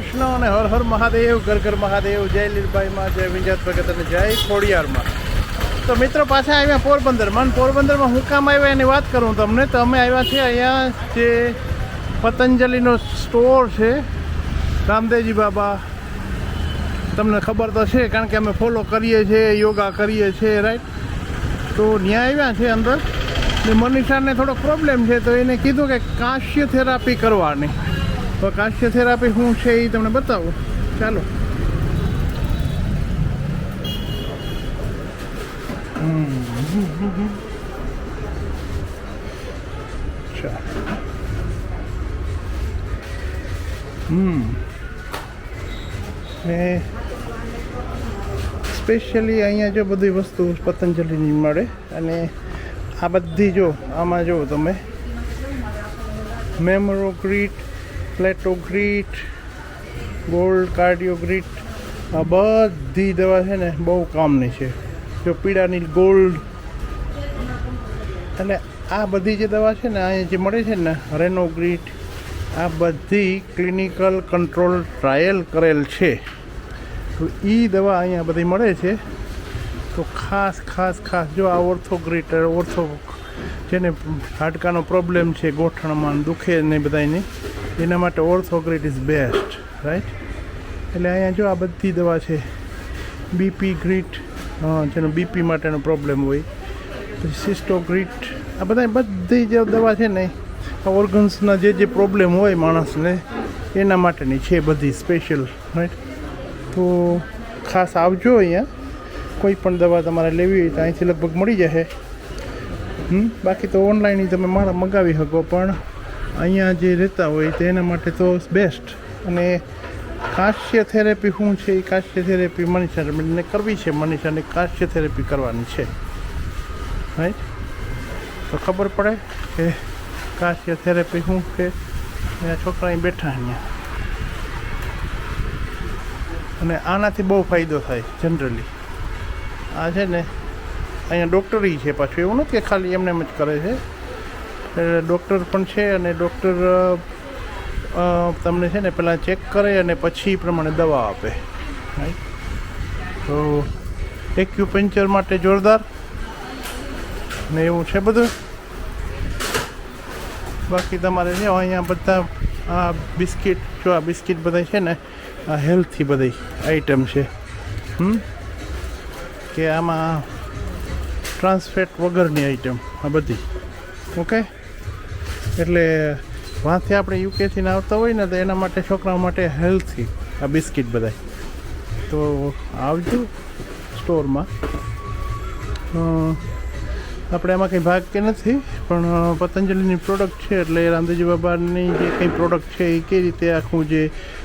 કૃષ્ણ અને હર હર મહાદેવ, ઘર ઘર મહાદેવ, જય લીલભાઈમાં, જય વિંજાત ભગત અને જય ખોડિયારમાં. તો મિત્રો પાછા આવ્યા પોરબંદરમાં. પોરબંદરમાં હું કામ આવ્યા એની વાત કરું તમને. તો અમે આવ્યા છીએ અહીંયા જે પતંજલિનો સ્ટોર છે, રામદેવજી બાબા. તમને ખબર તો છે કારણ કે અમે ફોલો કરીએ છીએ, યોગા કરીએ છીએ, રાઈટ. તો ત્યાં આવ્યા છે અંદર. ને મનીષાને થોડોક પ્રોબ્લેમ છે તો એને કીધું કે કાશ્ય થેરાપી કરવાની. તો કાશ્ય થેરાપી શું છે એ તમને બતાવું. ચાલો. ને સ્પેશિયલી અહીંયા જો બધી વસ્તુ પતંજલિની મળે. અને આ બધી જો આમાં જો તમે મેમોરોગ્રીટ, પ્લેટોગ્રીટ, ગોલ્ડ કાર્ડિયોગ્રીટ, આ બધી દવા છે ને બહુ કામની છે. જો પીડાની ગોલ્ડ, એટલે આ બધી જે દવા છે ને અહીંયા જે મળે છે ને રેનોગ્રીટ, આ બધી ક્લિનિકલ કંટ્રોલ ટ્રાયલ કરેલ છે. તો એ દવા અહીંયા બધી મળે છે. તો ખાસ જો આ ઓર્થોગ્રીટ, જેને હાડકાનો પ્રોબ્લેમ છે, ગોઠણમાં દુખે ને બધાની, એના માટે ઓર્થોગ્રીટ ઇઝ બેસ્ટ, રાઈટ. એટલે અહીંયા જો આ બધી દવા છે. બીપી ગ્રીટ, જેનો બીપી માટેનો પ્રોબ્લેમ હોય, પછી સિસ્ટોગ્રીટ, આ બધી જે દવા છે ને આ ઓર્ગન્સના જે પ્રોબ્લેમ હોય માણસને એના માટેની છે બધી સ્પેશિયલ, રાઈટ. તો ખાસ આવજો અહીંયા. કોઈ પણ દવા તમારે લેવી હોય તો અહીંથી લગભગ મળી જશે. બાકી તો ઓનલાઈન તમે મંગાવી શકો, પણ અહીંયા જે રહેતા હોય તો એના માટે તો બેસ્ટ. અને કાશ્ય થેરેપી શું છે એ કાશ્ય થેરેપી મનીષાને કરવી છે. મનીષાને કાશ્ય થેરેપી કરવાની છે, રાઈટ. તો ખબર પડે કે કાશ્ય થેરેપી શું છે. અહીંયા છોકરા અહીં બેઠા અહીંયા. અને આનાથી બહુ ફાયદો થાય જનરલી. આ છે ને અહીંયા ડૉક્ટરી છે પાછું, એવું નથી કે ખાલી એમને એમ જ કરે છે. ડૉક્ટર પણ છે અને ડૉક્ટર તમને છે ને પહેલાં ચેક કરે અને પછી પ્રમાણે દવા આપે, રાઈટ. તો એક્યુપંચર માટે જોરદાર ને એવું છે બધું. બાકી તમારે જો અહીંયા બધા આ બિસ્કિટ, જો આ બિસ્કિટ બધા છે ને આ હેલ્થી બધી આઈટમ છે. કે આમાં ટ્રાન્સફેટ વગરની આઈટમ આ બધી, ઓકે. એટલે વાંથી આપણે યુકેથી આવતા હોય ને તો એના માટે છોકરાઓ માટે હેલ્થી આ બિસ્કિટ બધા. તો આવજો સ્ટોરમાં. આપણે આમાં કંઈ ભાગ કે નથી, પણ પતંજલિની પ્રોડક્ટ છે એટલે રામદેવજી બાબાની જે કંઈ પ્રોડક્ટ છે એ કઈ રીતે આખું જે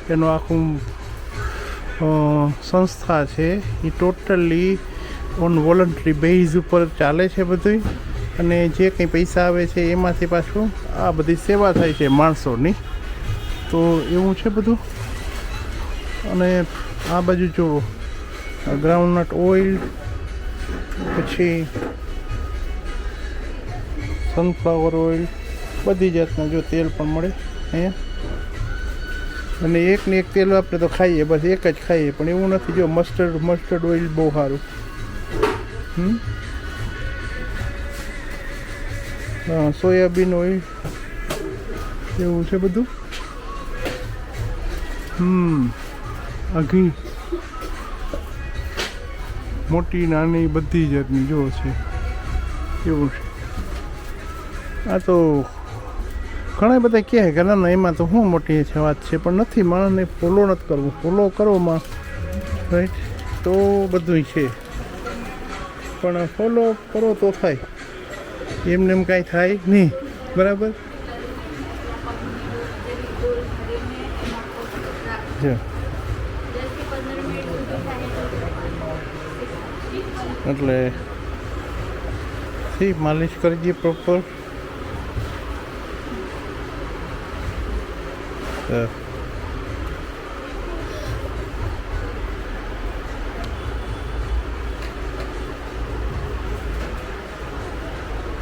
એનું આખું સંસ્થા છે એ ટોટલી ઓન વોલન્ટરી બેઝ ઉપર ચાલે છે બધું. અને જે કંઈ પૈસા આવે છે એમાંથી પાછું આ બધી સેવા થાય છે માણસોની. તો એવું છે બધું. અને આ બાજુ જો ગ્રાઉન્ડનટ ઓઇલ, પછી સનફ્લાવર ઓઇલ, બધી જાતના જો તેલ પણ મળે અહીંયા. અને એકને એક તેલ આપણે તો ખાઈએ, બસ એક જ ખાઈએ, પણ એવું નથી. જો મસ્ટર્ડ ઓઇલ બહુ સારું. સોયાબીન ઓઇલ, એવું છે બધું. આ ઘી મોટી નાની બધી જાતની જો છે, એવું છે. આ તો ઘણા બધા કહે કે ના એમાં તો શું મોટી છે વાત છે, પણ નથી. માણસને ફોલો નથી કરવું. ફોલો કરવામાં, રાઈટ, તો બધું છે. પણ ફોલો કરો તો થાય, એમને એમ કાંઈ થાય નહીં, બરાબર. એટલે માલિશ કરી દઈએ પ્રોપર.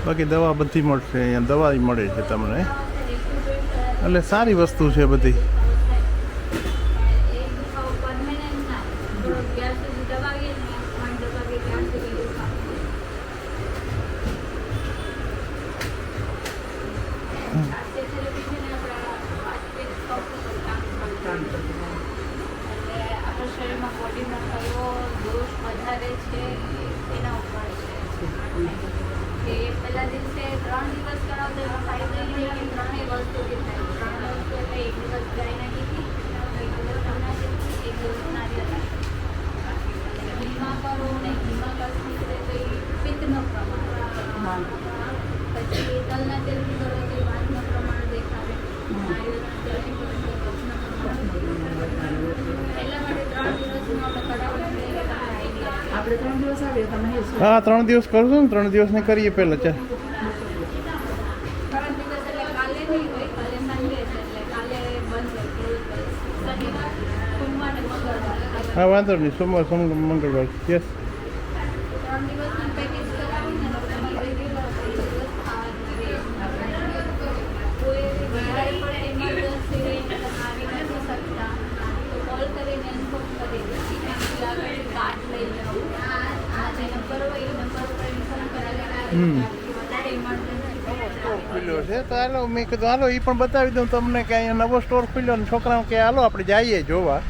બાકી દવા બધી મળશે અહીંયા. દવા મળે છે તમને, એટલે સારી વસ્તુ છે બધી. કે પહેલા દિવસે 3 દિવસ કરાવતો એનો ફાયદો એ છે કે ત્રણેય વસ્તુથી થાય. 3 વસ્તુ એટલે 1 દિવસ ગાયના ઘીથી, 1 દિવસ અનાજથી, 1 દિવસ નારિયેળ. ઘીમાં કરો ને ઘીમાં કરશું તો એ પિત્તનું પ્રમાણ. પછી તલના તેલથી કરો તો એ વાતનું પ્રમાણ દેખાડે. નારિયેળના તેલથી કરો તો કફનું પ્રમાણ દેખાડે. એટલા માટે 3 દિવસનો આપણે કરાવવું જોઈએ. આપણે 3 દિવસ આવીએ તમે હા 3 દિવસ કરશું ને 3 દિવસને કરીએ પહેલાં ચાલ. 3 દિવસ એટલે કાલે નહીં હોય, કાલે સન્ડે છે એટલે કાલે બંધ હોય. શનિવાર, સોમવાર ને મંગળવાર. હા વાંધો નહીં, સોમવાર મંગળવાર. યસ 3 દિવસનું પેકેજ કરાવીને તમે રેગ્યુલર 2 દિવસ કોઈ વધારે પડે ઇમરજન્સી રહીને તમે આવી નથી શકતા તો કોલ કરીને ઇન્ફોર્મ કરી દો. એનાથી આગળ કાર્ડ લઈ જાઓ. આ જે નંબર હોય એ નંબર પર ઇન્ફોર્મ કરાવી વધારે ઇમરજન્સી ખુલ્યો છે તો હાલો મેં કીધું હાલો એ પણ બતાવી દઉં તમને કે અહીંયા નવો સ્ટોર ખુલ્યો ને છોકરાઓ કે હાલો આપણે જઈએ જોવા.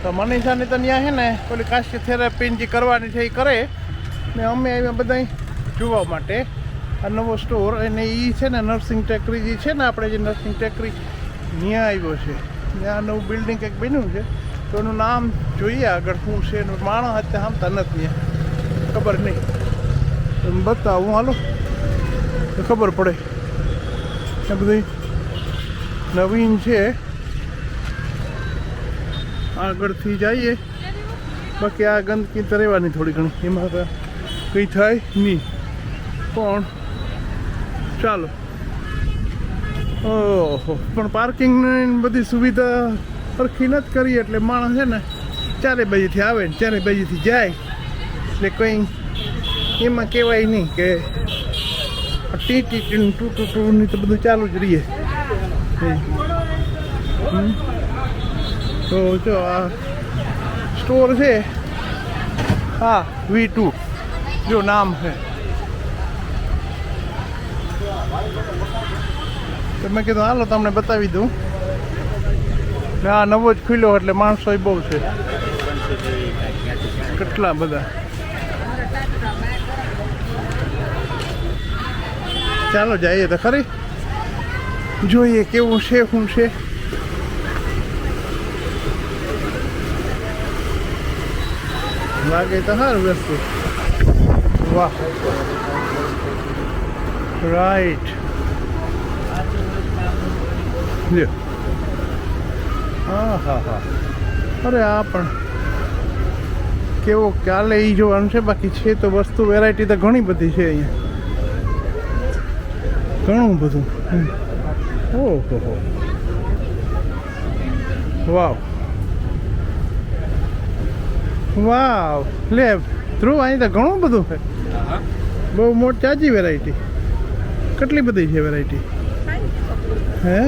તો મનીષાની તો ત્યાં છે ને પેલી કાશ્ય થેરાપી જે કરવાની છે એ કરે ને અમે આવ્યા બધા જોવા માટે આ નવો સ્ટોર. અને એ છે ને નર્સિંગ ટેકરી જે છે ને આપણે જે નર્સિંગ ટેકરી ત્યાં આવ્યો છે. ત્યાં નવું બિલ્ડિંગ કંઈક બન્યું છે તો એનું નામ જોઈએ આગળ શું છે એનું માણસ અત્યારે આમતા નથી ત્યાં ખબર નહીં. એમ બતાવું હાલો તો ખબર પડે. એ બધી નવીન છે આગળથી જઈએ. બાકી આ ગંદકી તો રહેવાની થોડી ઘણી, એમાં તો કંઈ થાય નહીં. પણ ચાલો. ઓહો પણ પાર્કિંગની બધી સુવિધા સરખી નથી કરી એટલે માણસ છે ને 4 બાજુથી આવે ને 4 બાજુથી જાય એટલે કંઈ એમાં કહેવાય નહીં કે ટી ટી ટુ ટુ ટુની તો બધું ચાલુ જ રહીએ. તો જો આ સ્ટોર છે હા V2 જો નામ છે. તો મેં કીધું હાલો તમને બતાવી દઉં. આ નવો જ ખુલ્યો એટલે માણસો બહુ છે, કેટલા બધા. ચાલો જઈએ તો ખરી જોઈએ કેવું છે શું છે. લાગે તો સારું વસ્તુ. વાહ રાઈટ. હા હા હા અરે આ પણ કેવો કાલે એ જોવાનું છે. બાકી છે તો વસ્તુ વેરાયટી તો ઘણી બધી છે અહીંયા, ઘણું બધું. ઓહો હો વાવ વાવ. લે ધ્રુવ અહીં તો ઘણું બધું છે, બહુ મોટી ચાજી વેરાયટી. કેટલી બધી છે વેરાયટી? હે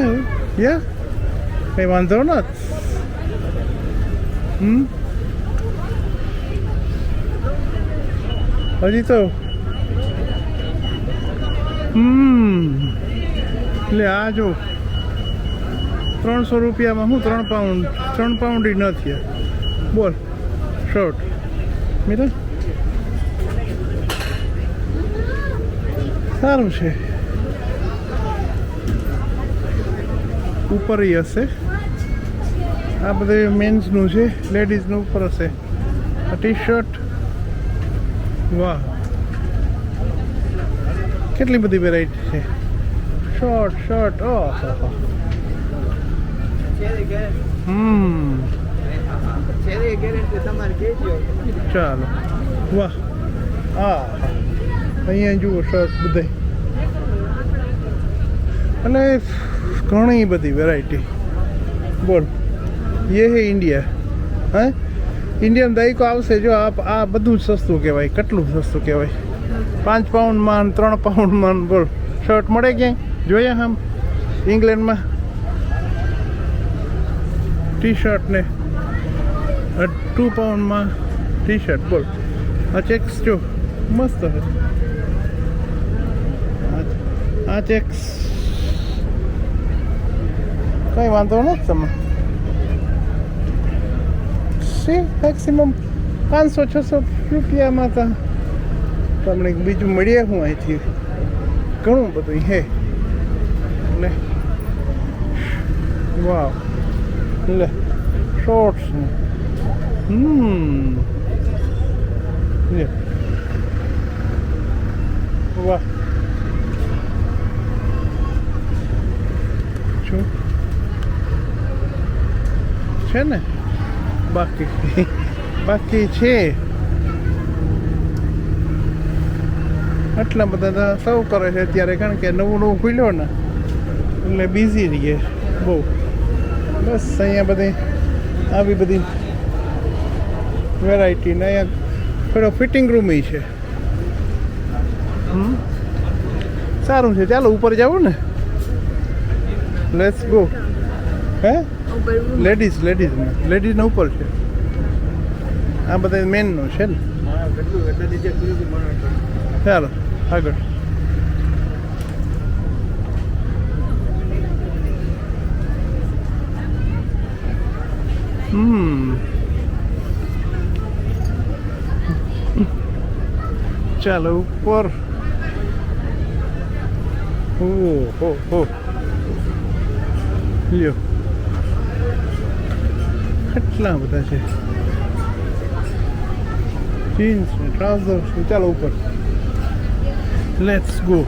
યા કંઈ વાંધો નથી. હજી તો એટલે આ જો 300 રૂપિયામાં હું 3 પાઉન્ડ ન થયા. બોલ શર્ટ મીરા સારું છે. ઉપર હશે આ બધું મેન્સનું છે, લેડીઝનું ઉપર હશે. આ ટી શર્ટ વાહ કેટલી બધી વેરાયટી છે. શર્ટ ઓહો ચાલો વાહ. હા અહીંયા જુઓ શર્ટ બધા અને ઘણી બધી વેરાયટી. બોલ ये है इंडिया. હા ઇન્ડિયન દાયકો આવશે જો આ બધું જ સસ્તું કહેવાય. કેટલું સસ્તું કહેવાય. 5 પાઉન્ડમાં 3 પાઉન્ડમાં. બોલ શર્ટ મળે ક્યાંય જોયા આમ ઇંગ્લેન્ડમાં ટી શર્ટ ને 2 પાઉન્ડમાં ટી શર્ટ. બોલ આ ચેક્સ જો મસ્ત છે. આ ચેક્સ કંઈ વાંધો નથી. તમે મેક્સિમમ 500-600 રૂપિયામાં તો તમને બીજું મળીએ હું અહીંથી ઘણું બધું હે લે વાવ લે શોર્ટ્સ ને લે વાહ શું છે ને બાકી છે આટલા બધા સૌ કરે છે અત્યારે કારણ કે નવું ખુલ્યો ને એટલે બિઝી રહીએ બહુ બસ અહીંયા બધી આવી બધી વેરાયટી ને અહીંયા થોડો ફિટિંગ રૂમ છે સારું છે ચાલો ઉપર જવું ને લેટ્સ ગો હે લેડીઝને ઉપર છે આ બધા મેનનું છે ને ચાલો આગળ ચાલો ઉપર હો લ્યો કેટલા બધા છે જીન્સ ને ટ્રાઉઝર્સ ને ચાલો ઉપર લેટ્સ ગો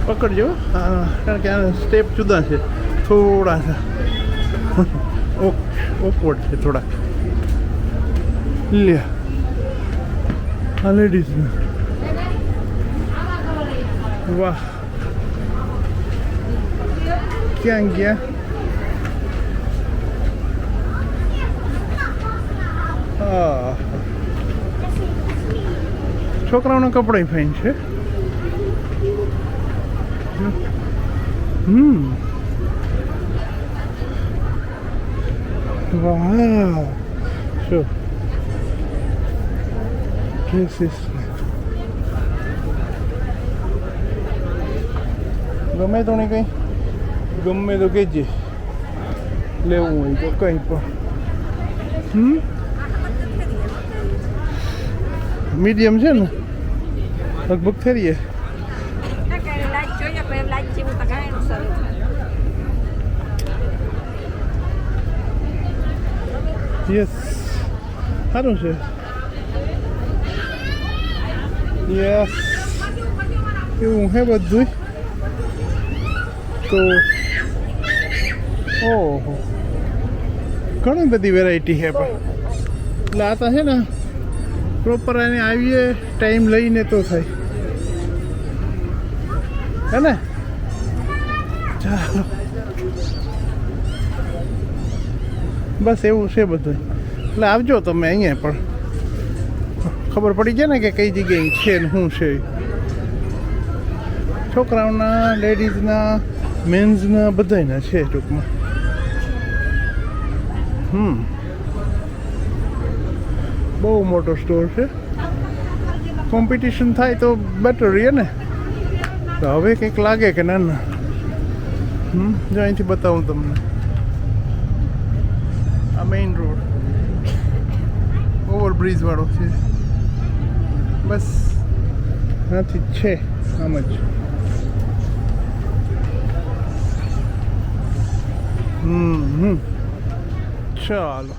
પકડજો કારણ કે આ સ્ટેપ જુદા છે થોડા ઓકવર્ડ છે થોડા લે આ લેડીઝ વાહ ક્યાં ગયા છોકરાઓના કપડાં ફાઇન છે વાહ શું ડ્રેસીસ ગમે તો નહીં કંઈ ગમે તો કહેજે લેવું હોય તો કંઈ પણ મીડિયમ છે ને લગભગ થઈએ યસ સારું છે યસ એવું હે બધું તો ઓહો ઘણી બધી વેરાયટી છે પણ એટલે આ તો છે ને પ્રોપર એને આવીએ ટાઈમ લઈને તો થાય હે ને ચાલો બસ એવું છે બધું એટલે આવજો તમે અહીંયા પણ ખબર પડી જાય ને કે કઈ જગ્યાએ છે ને શું છે છોકરાઓના લેડીઝના મેન્સના બધાયના છે ટૂંકમાં બહુ મોટો સ્ટોર છે કોમ્પિટિશન થાય તો બેટર રહીએ ને તો હવે કંઈક લાગે કે ના ના જો અહીંથી બતાવું તમને આ મેઇન રોડ ઓવરબ્રિજ વાળો છે બસ આથી જ છે આમ જ ચાલો